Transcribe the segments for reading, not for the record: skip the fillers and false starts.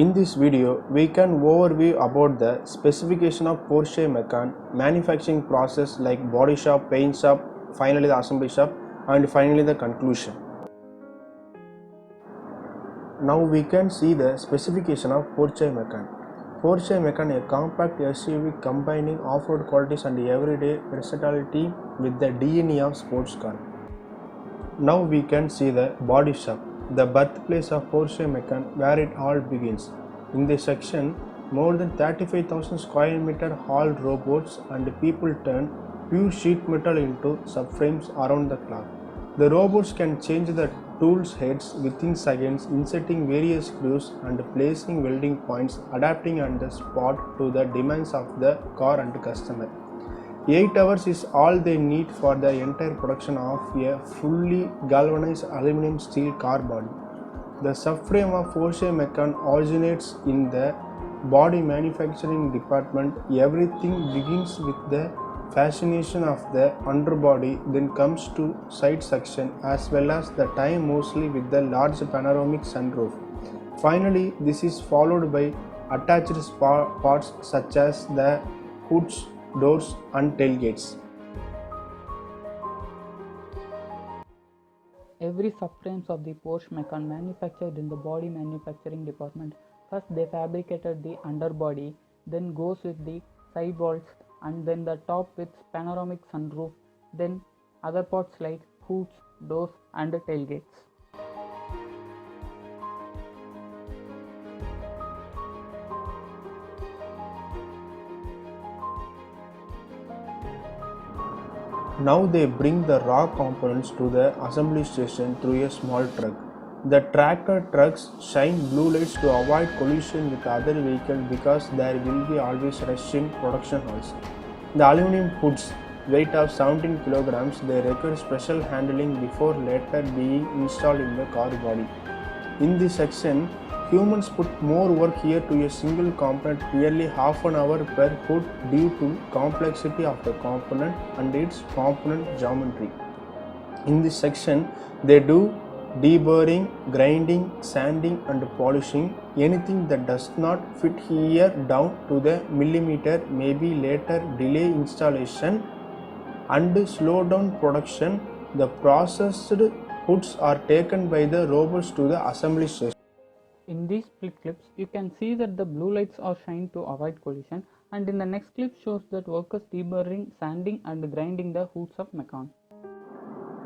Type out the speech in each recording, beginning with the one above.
In this video, we can overview about the specification of Porsche Macan, manufacturing process like body shop, paint shop, finally the assembly shop, and finally the conclusion. Now we can see the specification of Porsche Macan. Porsche Macan, a compact SUV combining off-road qualities and everyday versatility with the DNA of sports car. Now we can see the body shop, the birthplace of Porsche Macan, where it all begins. In this section, more than 35,000 square meter hauled robots and people turn pure sheet metal into subframes around the clock. The robots can change the tools' heads within seconds, inserting various screws and placing welding points, adapting on the spot to the demands of the car and customer. 8 hours is all they need for the entire production of a fully galvanized aluminum steel car body. The subframe of Porsche Macan originates in the body manufacturing department. Everything begins with the fascination of the underbody, then comes to side section as well as the time mostly with the large panoramic sunroof. Finally, this is followed by attached parts such as the hoods, doors and tailgates. Every subframes of the Porsche Macan manufactured in the body manufacturing department. First they fabricated the underbody, then goes with the sidewalls and then the top with panoramic sunroof, then other parts like hoods, doors and tailgates. Now they bring the raw components to the assembly station through a small truck. The tractor trucks shine blue lights to avoid collision with other vehicles because there will be always rush in production halls. The aluminum hoods, weight of 17 kilograms, they require special handling before later being installed in the car body. In this section, humans put more work here to a single component, nearly half an hour per hood due to complexity of the component and its component geometry. In this section, they do deburring, grinding, sanding and polishing. Anything that does not fit here down to the millimeter may be later delay installation and slow down production. The processed hoods are taken by the robots to the assembly station. In these split clips, you can see that the blue lights are shined to avoid collision, and in the next clip shows that workers deburring, sanding and grinding the hoods of Macan.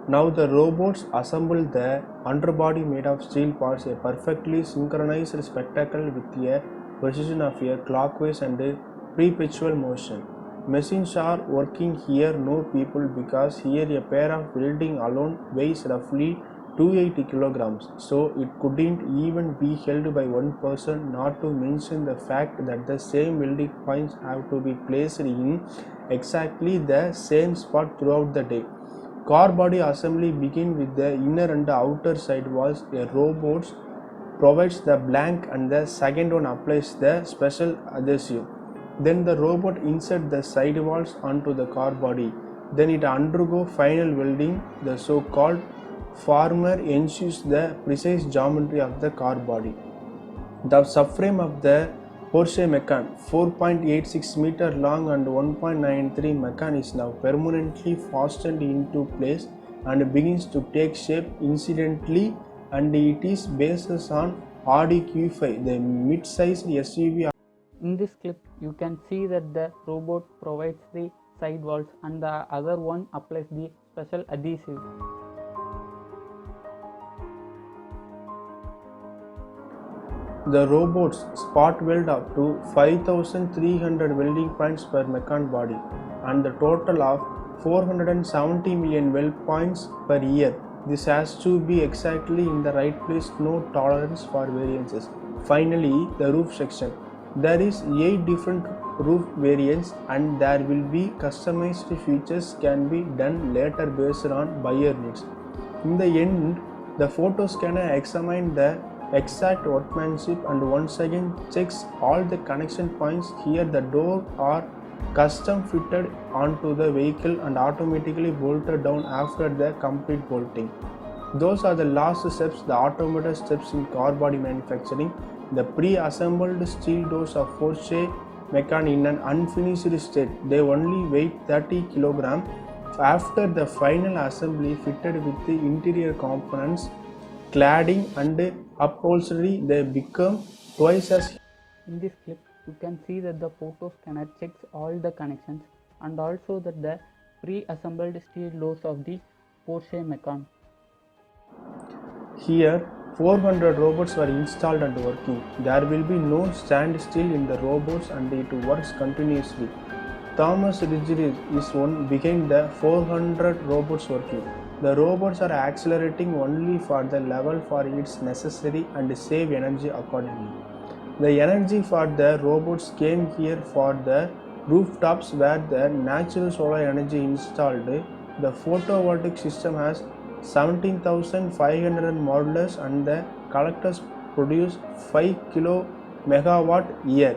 Now the robots assemble the underbody made of steel parts, a perfectly synchronized spectacle with a precision of a clockwise and a perpetual motion. Machines are working here, no people, because here a pair of welding alone weighs roughly 280 kilograms, so it couldn't even be held by one person, not to mention the fact that the same welding points have to be placed in exactly the same spot throughout the day. Car body assembly begins with the inner and outer side walls. A robot provides the blank and the second one applies the special adhesive. Then the robot inserts the side walls onto the car body. Then it undergoes final welding. The so-called former ensures the precise geometry of the car body. The subframe of the Porsche Macan, 4.86 meter long and 1.93 Macan, is now permanently fastened into place and begins to take shape incidentally, and it is based on Audi Q5, the mid-sized SUV. In this clip, you can see that the robot provides the side walls and the other one applies the special adhesive. The robots spot weld up to 5,300 welding points per Macan body and the total of 470 million weld points per year. This has to be exactly in the right place, no tolerance for variances. Finally, the roof section. There is 8 different roof variants and there will be customized features can be done later based on buyer needs. In the end, the photo scanner examines the exact workmanship and once again checks all the connection points. Here the door are custom fitted onto the vehicle and automatically bolted down after the complete bolting. Those are the last steps, the automated steps in car body manufacturing. the pre-assembled steel doors of Porsche Macan in an unfinished state. They only weigh 30 kg. After the final assembly fitted with the interior components, cladding and upholstery, they become twice as. In this clip, you can see that the photo scanner checks all the connections and also that the pre-assembled steel doors of the Porsche Macan. Here, 400 robots were installed and working. There will be no standstill in the robots and it works continuously. Thomas Ridge is one behind the 400 robots working. The robots are accelerating only for the level for its necessary and save energy accordingly. The energy for the robots came here for the rooftops where the natural solar energy installed. The photovoltaic system has 17,500 modulars and the collectors produce 5 kilo megawatt year.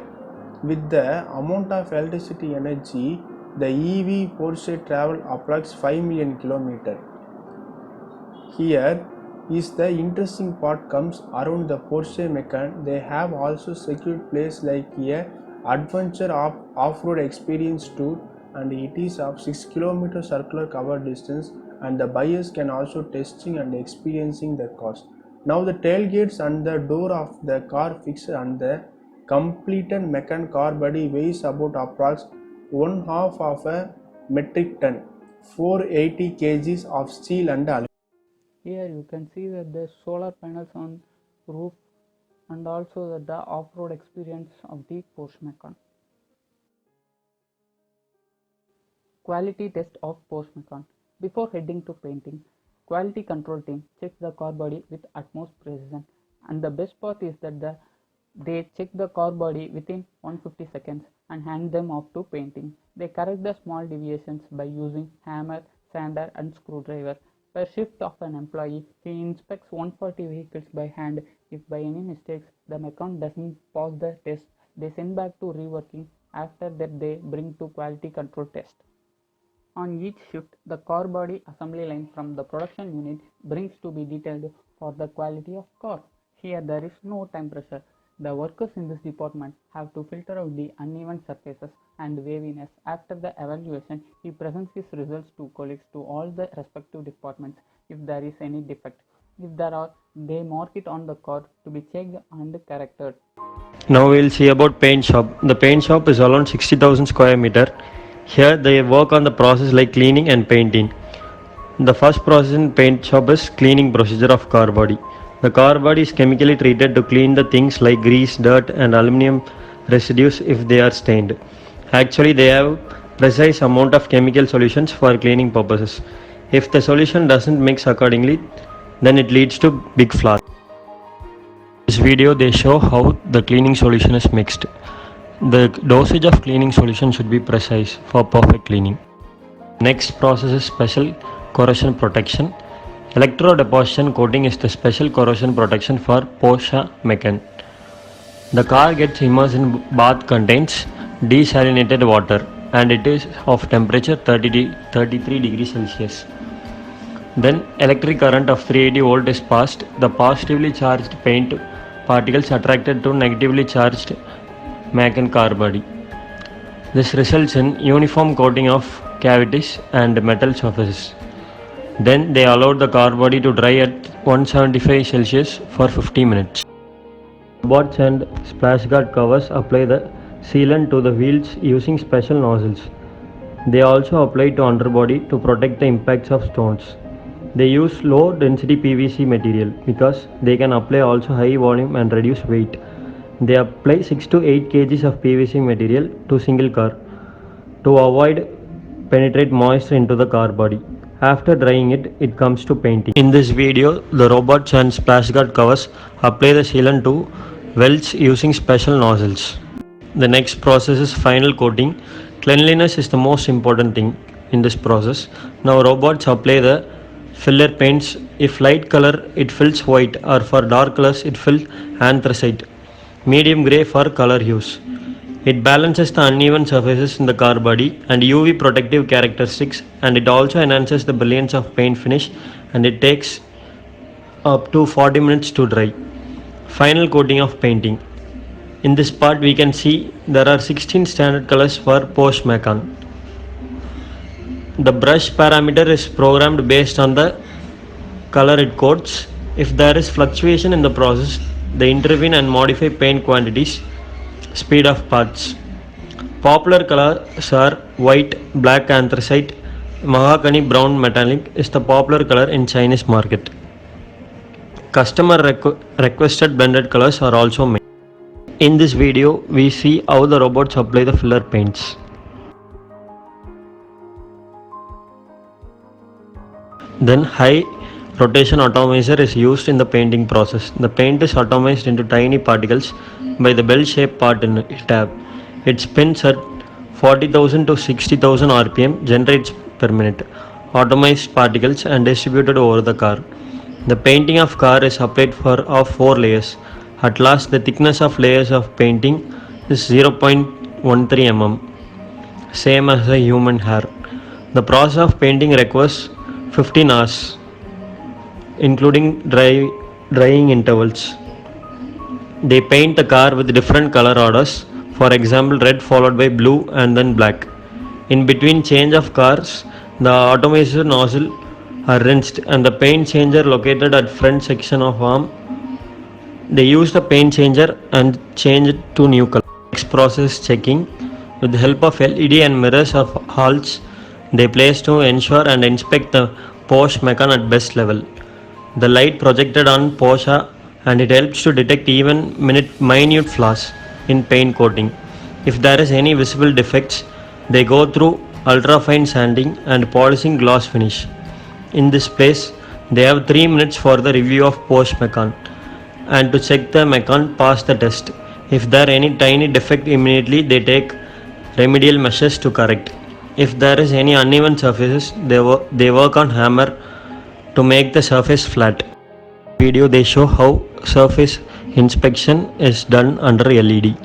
With the amount of electricity energy, the EV Porsche travel approx 5 million km. Here is the interesting part comes around the Porsche Macan. They have also secured place like a adventure off-road experience tour, and it is of 6 km circular cover distance, and the buyers can also testing and experiencing the cars. Now the tailgates and the door of the car fixed and the completed Macan car body weighs about approx 1/2 of a metric ton, 480 kgs of steel and aluminum. Here you can see that the solar panels on roof and also that the off-road experience of the Porsche Macan. Quality test of Porsche Macan. Before heading to painting, quality control team checks the car body with utmost precision, and the best part is that they check the car body within 150 seconds and hand them off to painting. They correct the small deviations by using hammer, sander and screwdriver. Per shift of an employee, he inspects 140 vehicles by hand. If by any mistakes the Macan doesn't pass the test, they send back to reworking. After that they bring to quality control test. On each shift, the car body assembly line from the production unit brings to be detailed for the quality of car. Here there is no time pressure. The workers in this department have to filter out the uneven surfaces and waviness. After the evaluation, he presents his results to colleagues to all the respective departments if there is any defect. If there are, they mark it on the car to be checked and corrected. Now we'll see about paint shop. The paint shop is around 60,000 square meter. Here they work on the process like cleaning and painting. The first process in paint shop is cleaning procedure of car body. The car body is chemically treated to clean the things like grease, dirt and aluminum residues if they are stained. Actually they have precise amount of chemical solutions for cleaning purposes. If the solution doesn't mix accordingly, then it leads to big flaws. In this video they show how the cleaning solution is mixed. The dosage of cleaning solution should be precise for perfect cleaning. Next process is special corrosion protection. Electro-deposition coating is the special corrosion protection for Porsche Macan. The car gets immersed in bath contains desalinated water and it is of temperature 33 degrees Celsius. Then electric current of 380 volt is passed. The positively charged paint particles attracted to negatively charged Macan car body. This results in uniform coating of cavities and metal surfaces. Then they allowed the car body to dry at 175 Celsius for 50 minutes. Robots and splash guard covers apply the sealant to the wheels using special nozzles. They also apply to underbody to protect the impacts of stones. They use low density PVC material because they can apply also high volume and reduce weight. They apply 6 to 8 kg of PVC material to single car to avoid penetrate moisture into the car body. After drying it, it comes to painting. In this video, the robots and splash guard covers apply the sealant to welds using special nozzles. The next process is final coating. Cleanliness is the most important thing in this process. Now robots apply the filler paints. If light color, it fills white, or for dark colors, it fills anthracite. Medium grey for color hues. It balances the uneven surfaces in the car body and UV protective characteristics, and it also enhances the brilliance of paint finish, and it takes up to 40 minutes to dry. Final coating of painting. In this part we can see there are 16 standard colors for Porsche Macan. The brush parameter is programmed based on the color it coats. If there is fluctuation in the process, they intervene and modify paint quantities, speed of paths. Popular colors are white, black anthracite, mahogany brown metallic is the popular color in Chinese market. Customer requested blended colors are also made. In this video, we see how the robots apply the filler paints. Then high rotation atomizer is used in the painting process. The paint is atomized into tiny particles by the bell-shaped part in tab. It spins at 40,000 to 60,000 rpm, generates per minute atomized particles and distributed over the car. The painting of car is applied of 4 layers. At last, the thickness of layers of painting is 0.13 mm, same as a human hair. The process of painting requires 15 hours, including drying intervals. They paint the car with different color orders, for example red followed by blue and then black. In between change of cars, the atomizer nozzle are rinsed and the paint changer located at front section of arm. They use the paint changer and change it to new color. Next process checking. With the help of LED and mirrors of halls, they place to ensure and inspect the Porsche Macan at best level. The light projected on Porsche and it helps to detect even minute flaws in paint coating. If there is any visible defects, they go through ultra fine sanding and polishing gloss finish. In this place, they have 3 minutes for the review of Porsche Macan and to check the Macan pass the test. If there any tiny defect, immediately they take remedial measures to correct. If there is any uneven surfaces, they work on hammer to make the surface flat. Video they show how surface inspection is done under LED.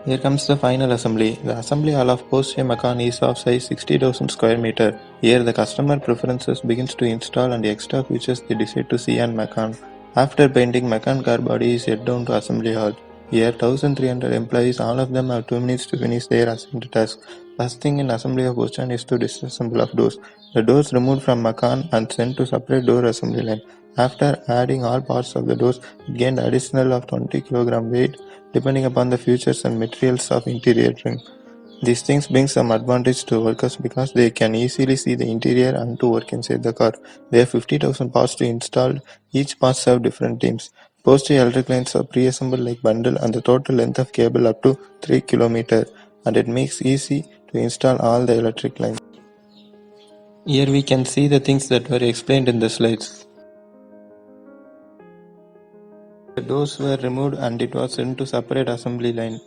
Here comes the final assembly. The assembly hall of Porsche Macan is of size 60,000 square meter. Here the customer preferences begins to install and the extra features they decide to see on Macan. After painting, Macan car body is head down to assembly hall. Here 1300 employees, all of them have 2 minutes to finish their assigned task. First thing in assembly of Porsche is to disassemble of doors. The doors removed from Macan and sent to separate door assembly line. After adding all parts of the doors, it gained additional of 20 kg weight depending upon the features and materials of interior trim. These things bring some advantage to workers because they can easily see the interior and to work inside the car. There are 50,000 parts to install. Each part serve different teams. Porsche electric lines are pre-assembled like bundle and the total length of cable up to 3 km and it makes easy to install all the electric lines. Here we can see the things that were explained in the slides. The doors were removed and it was sent to separate assembly line.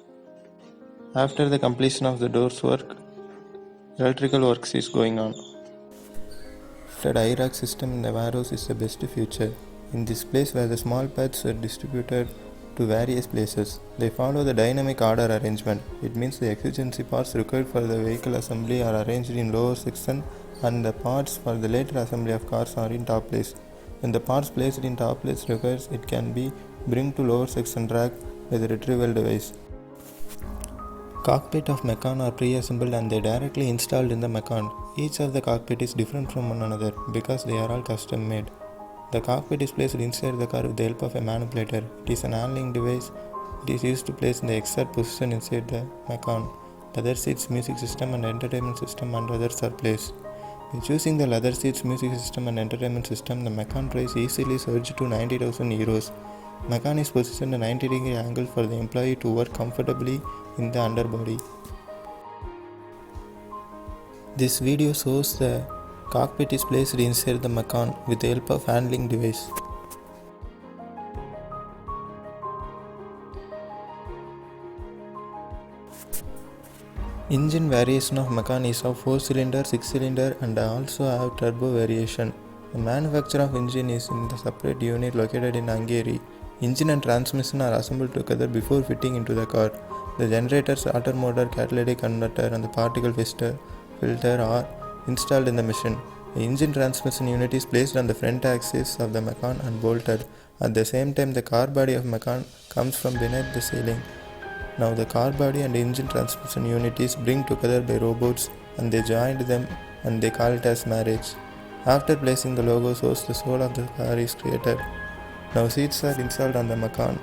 After the completion of the doors work, electrical works is going on. The die rack system in the warehouse is the best feature. In this place where the small pads are distributed to various places, they follow the dynamic order arrangement. It means the exigency parts required for the vehicle assembly are arranged in lower section and the parts for the later assembly of cars are in top place. When the parts placed in top place requires, it can be bring to lower section rack with a retrieval device. Cockpit of Macan are pre-assembled and they directly installed in the Macan. Each of the cockpit is different from one another because they are all custom made. The cockpit is placed inside the car with the help of a manipulator. It is an handling device. It is used to place in the exact position inside the Macan. Leather seats, music system and entertainment system and others are placed. By choosing the leather seats, music system and entertainment system, the Macan price easily surged to 90,000 euros. Macan is positioned at a 90-degree angle for the employee to work comfortably in the underbody. This video shows the cockpit is placed inside the Macan with the help of handling device. Engine variation of Macan is of 4-cylinder, 6-cylinder and also have turbo variation. The manufacture of engine is in the separate unit located in Hungary. Engine and transmission are assembled together before fitting into the car. The generator, starter motor, catalytic converter and the particle filter are installed in the machine. The engine transmission unit is placed on the front axis of the Macan and bolted. At the same time, the car body of Macan comes from beneath the ceiling. Now the car body and engine transmission unit is bring together by robots and they joined them and they call it as marriage. After placing the logo shows the soul of the car is created. Now seats are installed on the Macan.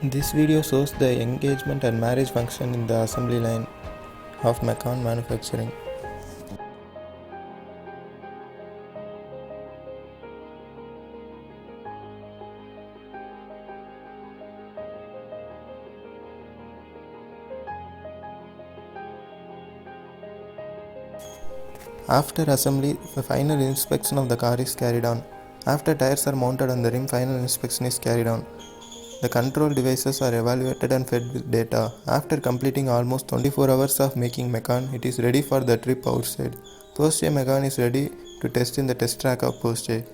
This video shows the engagement and marriage function in the assembly line of Macan manufacturing. After assembly, the final inspection of the car is carried on. After tires are mounted on the rim, final inspection is carried on. The control devices are evaluated and fed with data. After completing almost 24 hours of making Macan, it is ready for the trip outside. Porsche Macan is ready to test in the test track of Porsche.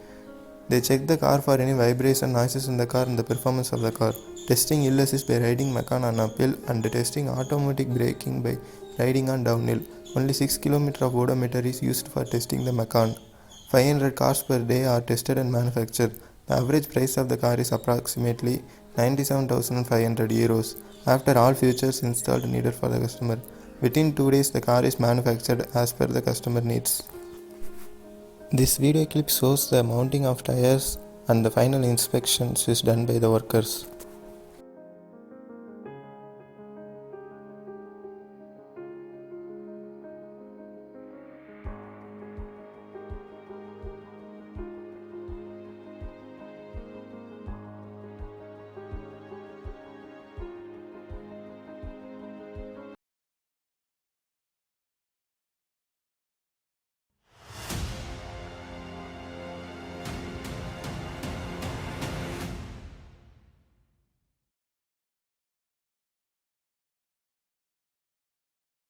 They check the car for any vibration, noises in the car and the performance of the car. Testing hill assist by riding Macan on uphill and testing automatic braking by riding on downhill. Only 6 km of odometer is used for testing the Macan. 500 cars per day are tested and manufactured. The average price of the car is approximately 97,500 euros after all features installed needed for the customer. Within 2 days, the car is manufactured as per the customer needs. This video clip shows the mounting of tires and the final inspections is done by the workers.